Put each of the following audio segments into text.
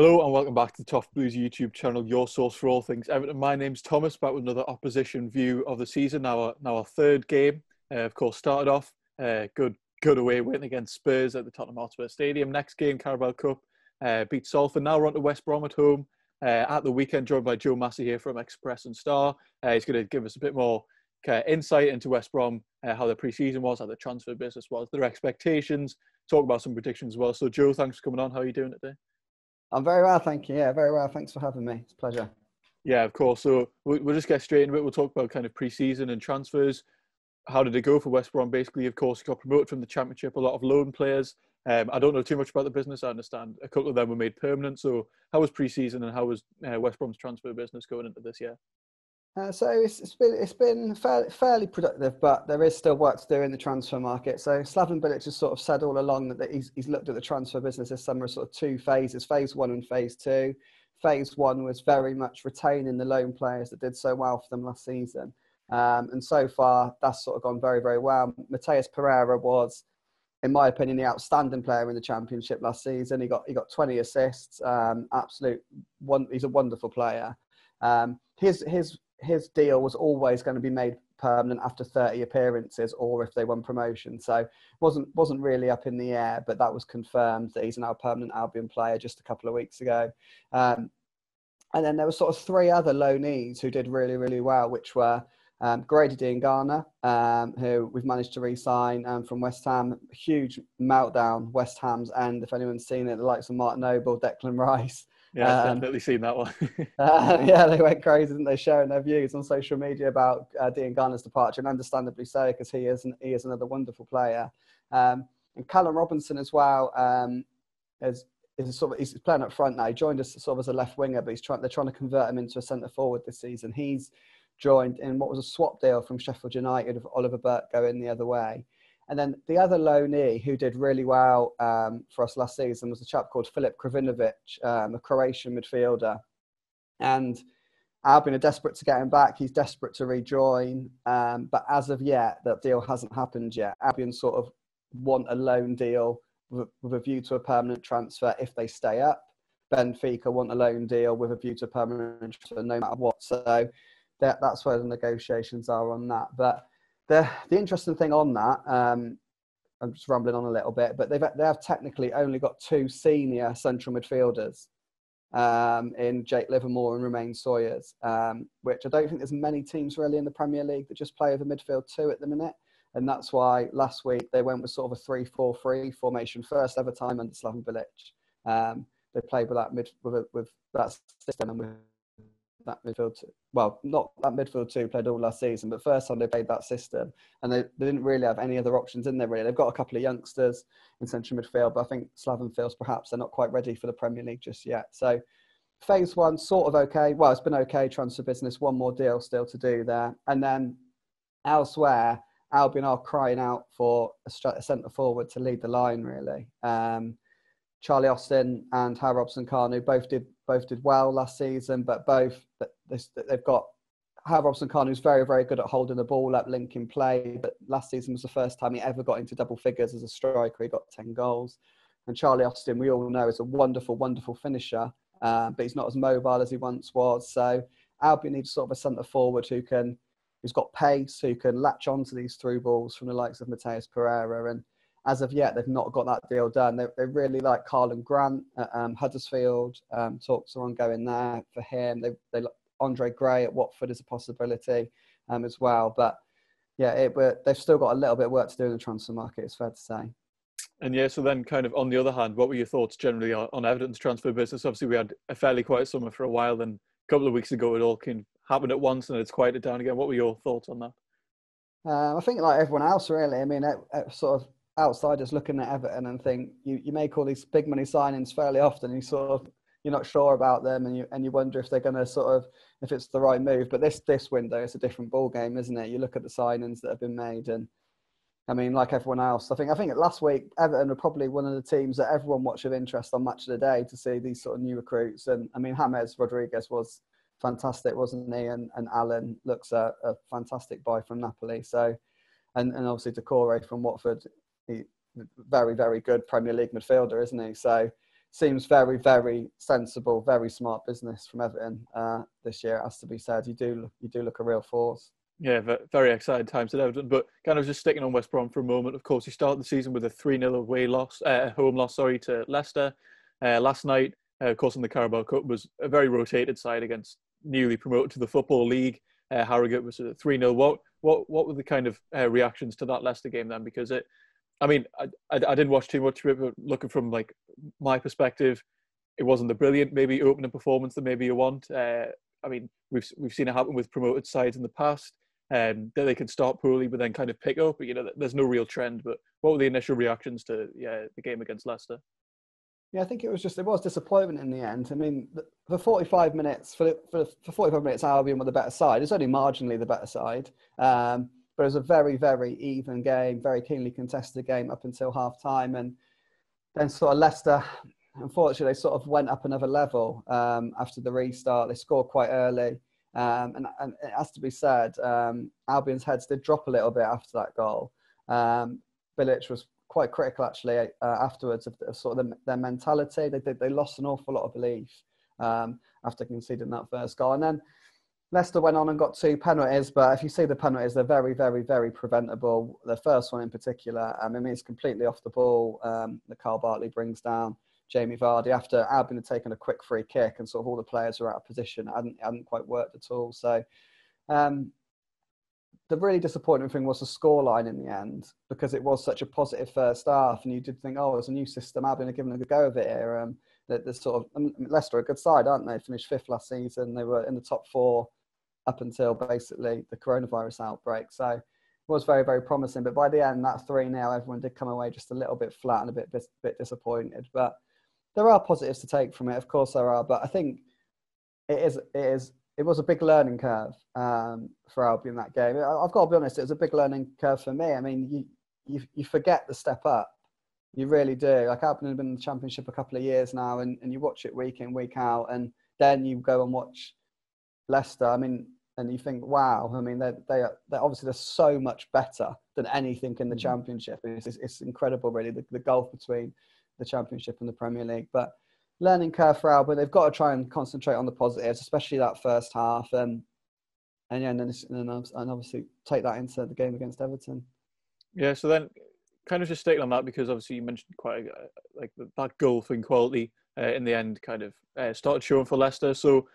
Hello and welcome back to the Toffee Blues YouTube channel, your source for all things Everton. My name's Thomas, back with another opposition view of the season. Now our third game, of course, started off good away win against Spurs at the Tottenham Hotspur Stadium. Next game, Carabao Cup, beat Salford. Now we're on to West Brom at home at the weekend, joined by Joe Masi here from Express and Star. He's going to give us a bit more insight into West Brom, how their pre-season was, how the transfer business was, their expectations, talk about some predictions as well. So Joe, thanks for coming on. How are you doing today? I'm very well, thank you. Yeah, very well. Thanks for having me. It's a pleasure. Yeah, of course. So we'll just get straight into it. We'll talk about kind of pre-season and transfers. How did it go for West Brom? Basically, of course, he got promoted from the Championship. A lot of loan players. I don't know too much about the business. I understand a couple of them were made permanent. So how was pre-season and how was West Brom's transfer business going into this year? So it's been fairly productive, but there is still work to do in the transfer market. So Slaven Bilic has sort of said all along that he's looked at the transfer business this summer as sort of two phases, phase one and phase two. Phase one was very much retaining the loan players that did so well for them last season. And so far, that's sort of gone very, very well. Mateus Pereira was, in my opinion, the outstanding player in the Championship last season. He got 20 assists. He's a wonderful player. His deal was always going to be made permanent after 30 appearances, or if they won promotion. So wasn't really up in the air, but that was confirmed that he's now a permanent Albion player just a couple of weeks ago. And then there were sort of three other loanees who did really, really well, which were Grady Diangana, who we've managed to re-sign from West Ham. Huge meltdown, West Ham's end. If anyone's seen it, the likes of Martin Noble, Declan Rice. Yeah, definitely seen that one. Yeah, they went crazy, didn't they, sharing their views on social media about Diangana's departure, and understandably so, because he is another wonderful player. And Callum Robinson as well he's playing up front now. He joined us sort of as a left winger, but they're trying to convert him into a centre forward this season. He's joined in what was a swap deal from Sheffield United of Oliver Burke going the other way. And then the other loanee who did really well for us last season was a chap called Filip Kravinovic, a Croatian midfielder. And Albion are desperate to get him back. He's desperate to rejoin. But as of yet, that deal hasn't happened yet. Albion sort of want a loan deal with a view to a permanent transfer if they stay up. Benfica want a loan deal with a view to a permanent transfer no matter what. So that's where the negotiations are on that. But the interesting thing on that, I'm just rambling on a little bit, but they have technically only got two senior central midfielders in Jake Livermore and Romain Sawyers, which I don't think there's many teams really in the Premier League that just play with a midfield two at the minute. And that's why last week they went with sort of a 3-4-3 formation, first ever time under Slaven Bilic. They played with that system and with that midfield two. Well, not that midfield two played all last season, but first time they played that system, and they didn't really have any other options in there really. They've got a couple of youngsters in central midfield, but I think Slaven feels perhaps they're not quite ready for the Premier League just yet. So phase one, sort of okay. Well, it's been okay, transfer business, one more deal still to do there. And then elsewhere, Albion are crying out for a centre forward to lead the line really. Charlie Austin and Hal Robson-Kanu both did well last season, but they've got Hal Robson-Kanu who's very, very good at holding the ball up, linking play. But last season was the first time he ever got into double figures as a striker. He got 10 goals. And Charlie Austin, we all know, is a wonderful, wonderful finisher, but he's not as mobile as he once was. So Albion needs sort of a centre forward who's got pace, who can latch onto these through balls from the likes of Mateus Pereira. And as of yet, they've not got that deal done. They really like Carlin Grant at Huddersfield. Talks are ongoing there for him. They Andre Gray at Watford is a possibility as well. But yeah, they've still got a little bit of work to do in the transfer market, it's fair to say. And yeah, so then kind of on the other hand, what were your thoughts generally on Everton's transfer business? Obviously, we had a fairly quiet summer for a while. Then a couple of weeks ago, it all happened at once and it's quieted down again. What were your thoughts on that? I think like everyone else, really. I mean, sort of outsiders looking at Everton and think you make all these big money signings fairly often. You're not sure about them, and you wonder if they're going to if it's the right move. But this window, it's a different ball game, isn't it? You look at the signings that have been made, and I mean, like everyone else, I think last week Everton were probably one of the teams that everyone watched with interest on Match of the Day to see these sort of new recruits. And I mean, James Rodriguez was fantastic, wasn't he? And Allen looks a fantastic buy from Napoli. So, and obviously Decore from Watford. He very, very good Premier League midfielder, isn't he? So seems very, very sensible, very smart business from Everton this year. It has to be said. You do look a real force. Yeah, very exciting times at Everton. But kind of just sticking on West Brom for a moment. Of course, he started the season with a 3-0 home loss, to Leicester last night. Of course, in the Carabao Cup was a very rotated side against newly promoted to the Football League. Harrogate was a 3-0. What were the kind of reactions to that Leicester game then? Because I didn't watch too much of it, but looking from like my perspective, it wasn't the brilliant maybe opening performance that maybe you want. We've seen it happen with promoted sides in the past. That they can start poorly but then kind of pick up. But, there's no real trend. But what were the initial reactions to the game against Leicester? Yeah, I think it was disappointment in the end. I mean, for 45 minutes, for 45 minutes, Albion were the better side. It's only marginally the better side. But it was a very, very even game, very keenly contested game up until half time. And then sort of Leicester, unfortunately, they sort of went up another level after the restart. They scored quite early. And it has to be said, Albion's heads did drop a little bit after that goal. Bilic was quite critical actually afterwards of sort of their mentality. They lost an awful lot of belief after conceding that first goal. And then Leicester went on and got 2 penalties, but if you see the penalties, they're very, very, very preventable. The first one in particular, it's completely off the ball that Carl Bartley brings down Jamie Vardy after Albion had taken a quick free kick and sort of all the players were out of position. It hadn't quite worked at all. So the really disappointing thing was the scoreline in the end, because it was such a positive first half and you did think, it's a new system. Albion are giving a good go of it here. Leicester are a good side, aren't they? Finished 5th last season. They were in the top 4 up until basically the coronavirus outbreak. So it was very, very promising. But by the end, that 3-0, everyone did come away just a little bit flat and a bit disappointed. But there are positives to take from it. Of course there are. But I think it was a big learning curve for Albion that game. I've got to be honest, it was a big learning curve for me. I mean, you forget the step up. You really do. Like Albion have been in the Championship a couple of years now and you watch it week in, week out. And then you go and watch Leicester. I mean, and you think, wow, I mean, they're obviously they're so much better than anything in the Championship. It's incredible, really, the gulf between the Championship and the Premier League. But learning curve for Albion, they've got to try and concentrate on the positives, especially that first half, and obviously take that into the game against Everton. Yeah, so then kind of just sticking on that, because obviously you mentioned quite that gulf in quality in the end kind of started showing for Leicester. So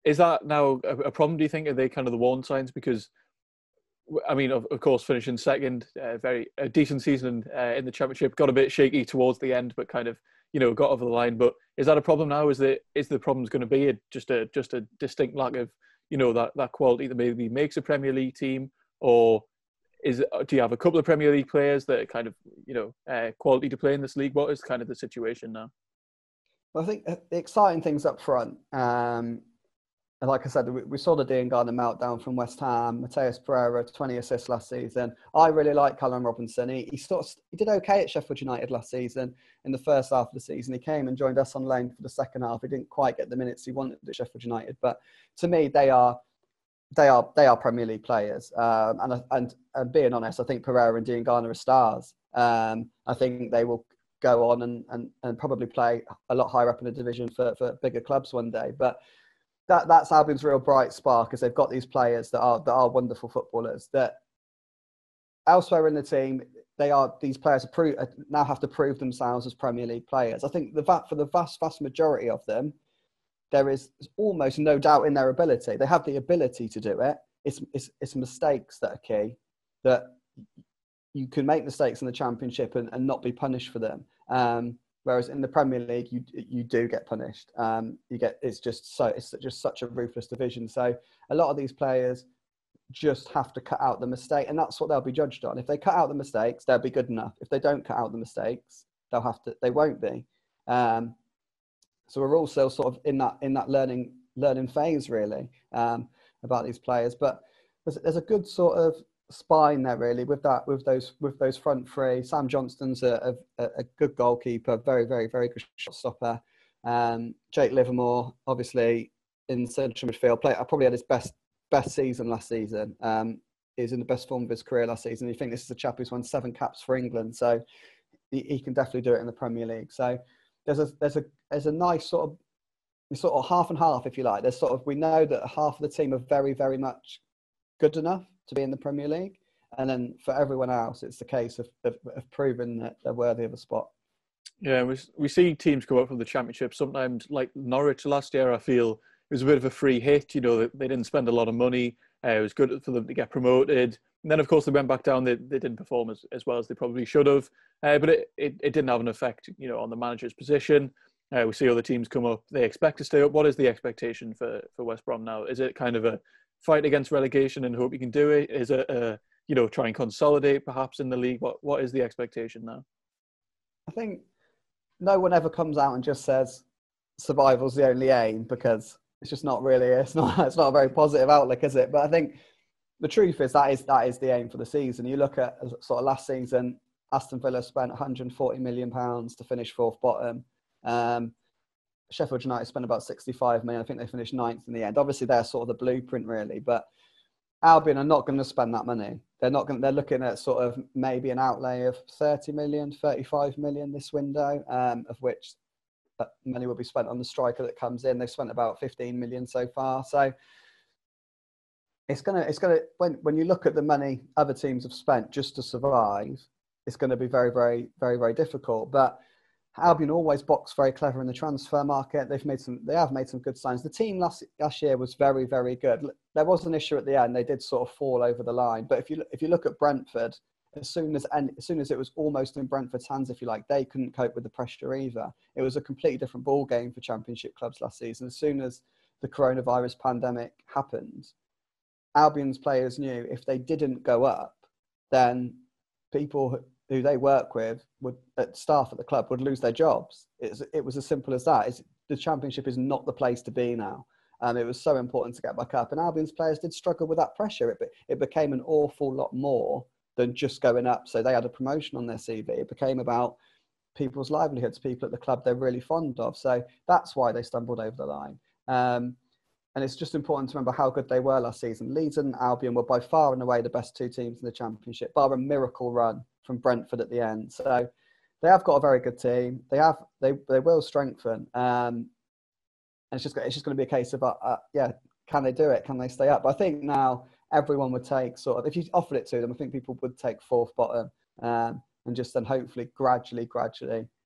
is that now a problem, do you think? Are they kind of the warning signs? Because, I mean, of course, finishing second, a decent season in the Championship, got a bit shaky towards the end, but kind of, got over the line. But is that a problem now? Is the problem's going to be just a distinct lack of, that quality that maybe makes a Premier League team? Or do you have a couple of Premier League players that are kind of, quality to play in this league? What is kind of the situation now? Well, I think the exciting things up front, and like I said, we saw the Dean Gardner meltdown from West Ham. Mateus Pereira, 20 assists last season. I really like Callum Robinson. He did okay at Sheffield United last season. In the first half of the season, he came and joined us on loan for the second half. He didn't quite get the minutes he wanted at Sheffield United, but to me, they are Premier League players. And being honest, I think Pereira and Dean Gardner are stars. I think they will go on and probably play a lot higher up in the division for bigger clubs one day. But that's Albion's real bright spark, is they've got these players that are wonderful footballers that elsewhere in the team, these players now have to prove themselves as Premier League players. I think for the vast majority of them, there is almost no doubt in their ability. They have the ability to do it. It's mistakes that are key, that you can make mistakes in the Championship and not be punished for them. Whereas in the Premier League, you do get punished. It's just such a ruthless division. So a lot of these players just have to cut out the mistake, and that's what they'll be judged on. If they cut out the mistakes, they'll be good enough. If they don't cut out the mistakes, they won't be. So we're all still sort of in that learning phase, really, about these players. But there's a good sort of spine there, really, with those front three. Sam Johnston's a good goalkeeper, very, very, very good shot stopper. Jake Livermore, obviously in central midfield, probably had his best season last season. He's in the best form of his career last season. You think this is a chap who's won 7 caps for England, so he can definitely do it in the Premier League. So there's a nice sort of half and half, if you like. There's sort of, we know that half of the team are very, very much good enough to be in the Premier League, and then for everyone else, it's the case of proving that they're worthy of a spot. Yeah, we see teams come up from the Championship sometimes, like Norwich last year. I feel it was a bit of a free hit. You know, they didn't spend a lot of money. It was good for them to get promoted. And then, of course, they went back down. They didn't perform as well as they probably should have. But it didn't have an effect, you know, on the manager's position. We see other teams come up. They expect to stay up. What is the expectation for West Brom now? Is it kind of a fight against relegation and hope you can do it? Is it you know, try and consolidate perhaps in the league? What is the expectation now? I think no one ever comes out and just says survival's the only aim, because it's just not really. It's not a very positive outlook, is it? But I think the truth is that is the aim for the season. You look at sort of last season, Aston Villa spent £140 million to finish fourth bottom. Sheffield United spent about 65 million. I think they finished ninth in the end. Obviously, they're sort of the blueprint, really. But Albion are not going to spend that money. They're looking at sort of maybe an outlay of 30 million, 35 million this window, of which money will be spent on the striker that comes in. They've spent about 15 million so far. So it's gonna when you look at the money other teams have spent just to survive, it's going to be very, very, very, very difficult. But Albion always box very clever in the transfer market. They have made some good signs. The team last year was very, very good. There was an issue at the end. They did sort of fall over the line. But if you look at Brentford, as soon as it was almost in Brentford's hands, if you like, they couldn't cope with the pressure either. It was a completely different ball game for Championship clubs last season. As soon as the coronavirus pandemic happened, Albion's players knew if they didn't go up, then people who they work with staff at the club would lose their jobs. It was as simple as that. The Championship is not the place to be now. It was so important to get back up. And Albion's players did struggle with that pressure. It became an awful lot more than just going up. So they had a promotion on their CV. It became about people's livelihoods, people at the club they're really fond of. So that's why they stumbled over the line. And it's just important to remember how good they were last season. Leeds and Albion were by far and away the best two teams in the Championship, bar a miracle run from Brentford at the end. So they have got a very good team. They will strengthen. And it's just going to be a case of, can they do it? Can they stay up? But I think now everyone would take sort of, if you offered it to them, I think people would take fourth bottom and just then hopefully gradually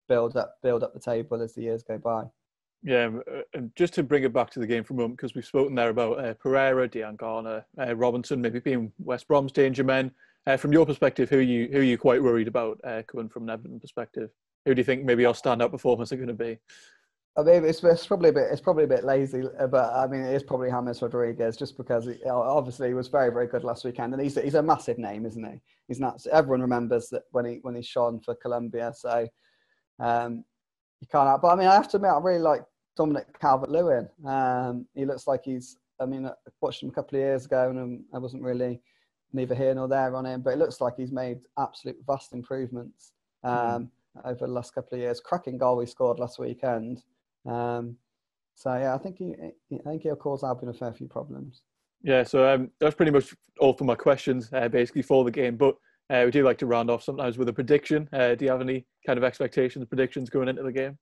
build up the table as the years go by. Yeah, and just to bring it back to the game for a moment, because we've spoken there about Pereira, Dejan Garner, Robinson, maybe being West Brom's danger men. From your perspective, who are you quite worried about coming from an Everton perspective? Who do you think maybe our stand-up performers are going to be? I mean, it's probably a bit lazy, but I mean, it is probably James Rodriguez, just because obviously he was very, very good last weekend, and he's a massive name, isn't he? He's not. Everyone remembers that when he shone for Colombia, so you can't. But I mean, I have to admit, I really like Dominic Calvert-Lewin. He looks like he's. I mean, I watched him a couple of years ago, and I wasn't really neither here nor there on him, but it looks like he's made absolute vast improvements over the last couple of years. Cracking goal he scored last weekend. So yeah, I think he'll cause Albion a fair few problems. Yeah, so that's pretty much all for my questions, basically for the game. But we do like to round off sometimes with a prediction. Do you have any kind of expectations, predictions going into the game?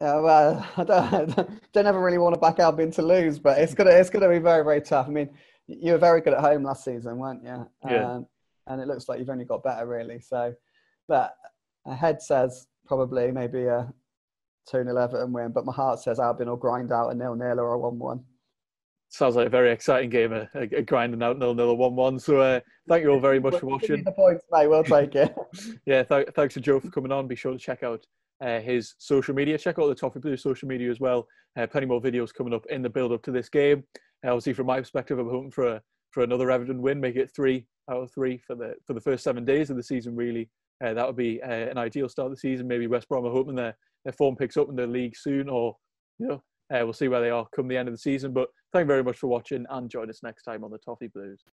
Well, I don't ever really want to back Albion to lose, but it's gonna be very, very tough. I mean, you were very good at home last season, weren't you? Yeah. And it looks like you've only got better, really. So, but a head says probably maybe a 2-0 Everton win, but my heart says Albion will grind out a 0-0 or a 1-1. Sounds like a very exciting game, a grinding out 0-0 or 1-1. So thank you all very much for watching. Give me the points, mate. We'll take it. Yeah, thanks to Joe for coming on. Be sure to check out his social media. Check out the Toffee Blues social media as well. Plenty more videos coming up in the build-up to this game. Obviously, from my perspective, I'm hoping for another Everton win, make it 3 out of 3 for the first 7 days of the season. Really, that would be an ideal start of the season. Maybe West Brom are hoping their form picks up in the league soon, or we'll see where they are come the end of the season. But thank you very much for watching, and join us next time on the Toffee Blues.